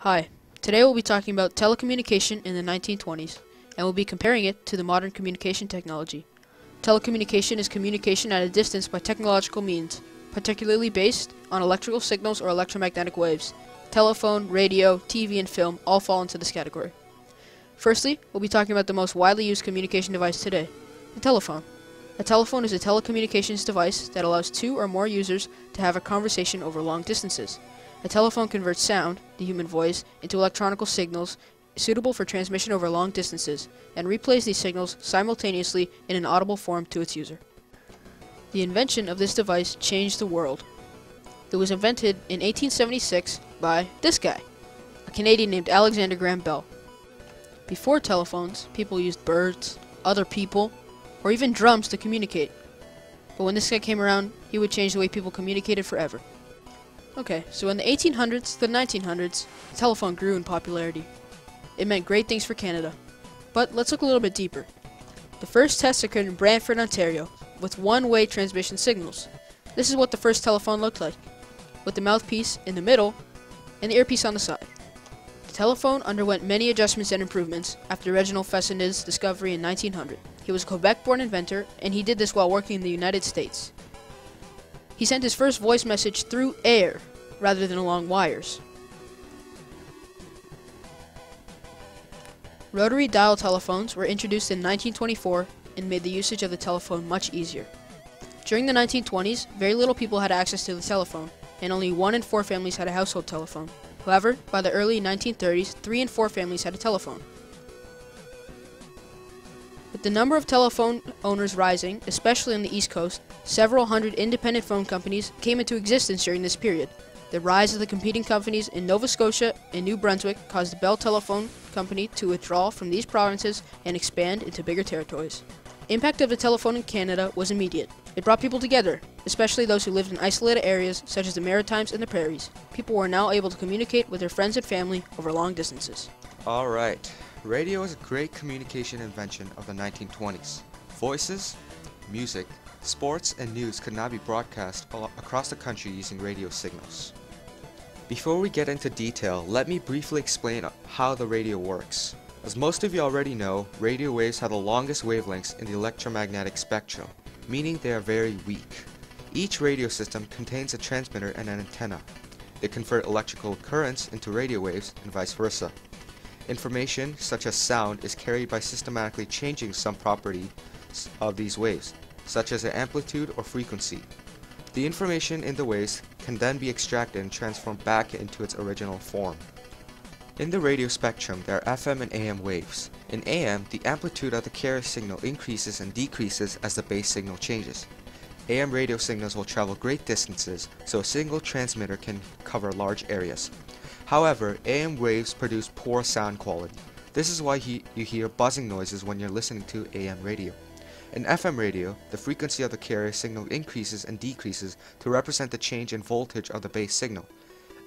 Hi, today we'll be talking about telecommunication in the 1920s, and we'll be comparing it to the modern communication technology. Telecommunication is communication at a distance by technological means, particularly based on electrical signals or electromagnetic waves. Telephone, radio, TV, and film all fall into this category. Firstly, we'll be talking about the most widely used communication device today, the telephone. A telephone is a telecommunications device that allows two or more users to have a conversation over long distances. A telephone converts sound, the human voice, into electronical signals suitable for transmission over long distances, and replays these signals simultaneously in an audible form to its user. The invention of this device changed the world. It was invented in 1876 by this guy, a Canadian named Alexander Graham Bell. Before telephones, people used birds, other people, or even drums to communicate. But when this guy came around, he would change the way people communicated forever. Okay, so in the 1800s to the 1900s, the telephone grew in popularity. It meant great things for Canada. But let's look a little bit deeper. The first tests occurred in Brantford, Ontario, with one-way transmission signals. This is what the first telephone looked like, with the mouthpiece in the middle and the earpiece on the side. The telephone underwent many adjustments and improvements after Reginald Fessendet's discovery in 1900. He was a Quebec-born inventor, and he did this while working in the United States. He sent his first voice message through air, rather than along wires. Rotary dial telephones were introduced in 1924 and made the usage of the telephone much easier. During the 1920s, very little people had access to the telephone, and only 1 in 4 families had a household telephone. However, by the early 1930s, 3 in 4 families had a telephone. With the number of telephone owners rising, especially on the East Coast, several hundred independent phone companies came into existence during this period. The rise of the competing companies in Nova Scotia and New Brunswick caused the Bell Telephone Company to withdraw from these provinces and expand into bigger territories. Impact of the telephone in Canada was immediate. It brought people together, especially those who lived in isolated areas such as the Maritimes and the Prairies. People were now able to communicate with their friends and family over long distances. Alright, radio is a great communication invention of the 1920s. Voices, music, sports, and news could now be broadcast across the country using radio signals. Before we get into detail, let me briefly explain how the radio works. As most of you already know, radio waves have the longest wavelengths in the electromagnetic spectrum, meaning they are very weak. Each radio system contains a transmitter and an antenna. They convert electrical currents into radio waves and vice versa. Information, such as sound, is carried by systematically changing some property of these waves, such as their amplitude or frequency. The information in the waves can then be extracted and transformed back into its original form. In the radio spectrum, there are FM and AM waves. In AM, the amplitude of the carrier signal increases and decreases as the base signal changes. AM radio signals will travel great distances, so a single transmitter can cover large areas. However, AM waves produce poor sound quality. This is why you hear buzzing noises when you're listening to AM radio. In FM radio, the frequency of the carrier signal increases and decreases to represent the change in voltage of the base signal.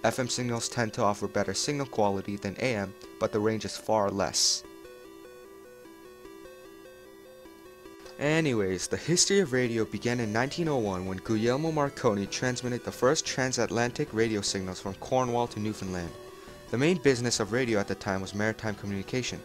FM signals tend to offer better signal quality than AM, but the range is far less. Anyways, the history of radio began in 1901 when Guglielmo Marconi transmitted the first transatlantic radio signals from Cornwall to Newfoundland. The main business of radio at the time was maritime communication.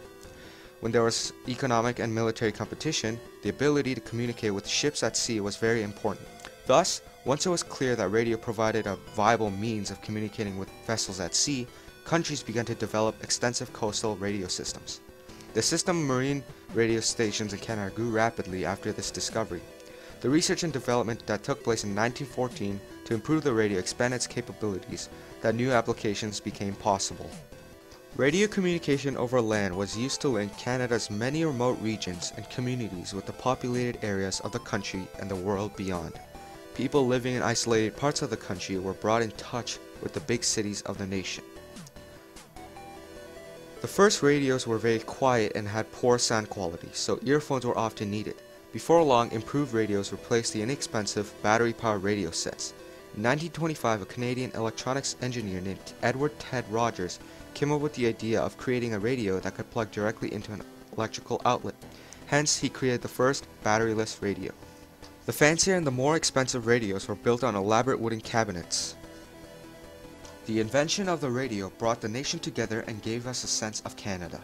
When there was economic and military competition, the ability to communicate with ships at sea was very important. Thus, once it was clear that radio provided a viable means of communicating with vessels at sea, countries began to develop extensive coastal radio systems. The system of marine radio stations in Canada grew rapidly after this discovery. The research and development that took place in 1914 to improve the radio expanded its capabilities, that new applications became possible. Radio communication over land was used to link Canada's many remote regions and communities with the populated areas of the country and the world beyond. People living in isolated parts of the country were brought in touch with the big cities of the nation. The first radios were very quiet and had poor sound quality, so earphones were often needed. Before long, improved radios replaced the inexpensive battery-powered radio sets. In 1925, a Canadian electronics engineer named Edward Ted Rogers came up with the idea of creating a radio that could plug directly into an electrical outlet. Hence, he created the first batteryless radio. The fancier and the more expensive radios were built on elaborate wooden cabinets. The invention of the radio brought the nation together and gave us a sense of Canada.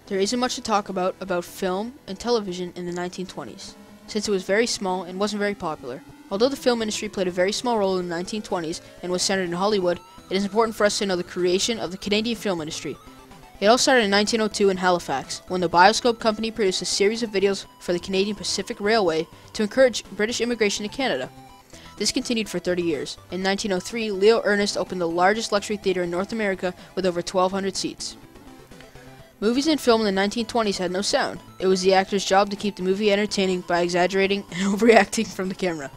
There isn't much to talk about film and television in the 1920s, since it was very small and wasn't very popular. Although the film industry played a very small role in the 1920s and was centered in Hollywood, it is important for us to know the creation of the Canadian film industry. It all started in 1902 in Halifax, when the Bioscope Company produced a series of videos for the Canadian Pacific Railway to encourage British immigration to Canada. This continued for 30 years. In 1903, Leo Ernest opened the largest luxury theater in North America with over 1,200 seats. Movies and film in the 1920s had no sound. It was the actor's job to keep the movie entertaining by exaggerating and overreacting from the camera.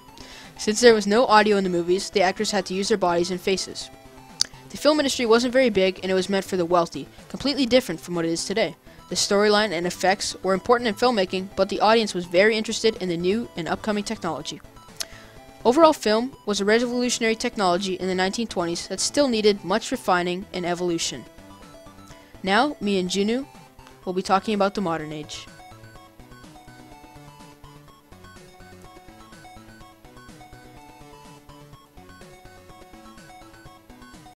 Since there was no audio in the movies, the actors had to use their bodies and faces. The film industry wasn't very big, and it was meant for the wealthy, completely different from what it is today. The storyline and effects were important in filmmaking, but the audience was very interested in the new and upcoming technology. Overall, film was a revolutionary technology in the 1920s that still needed much refining and evolution. Now, me and Junu will be talking about the modern age.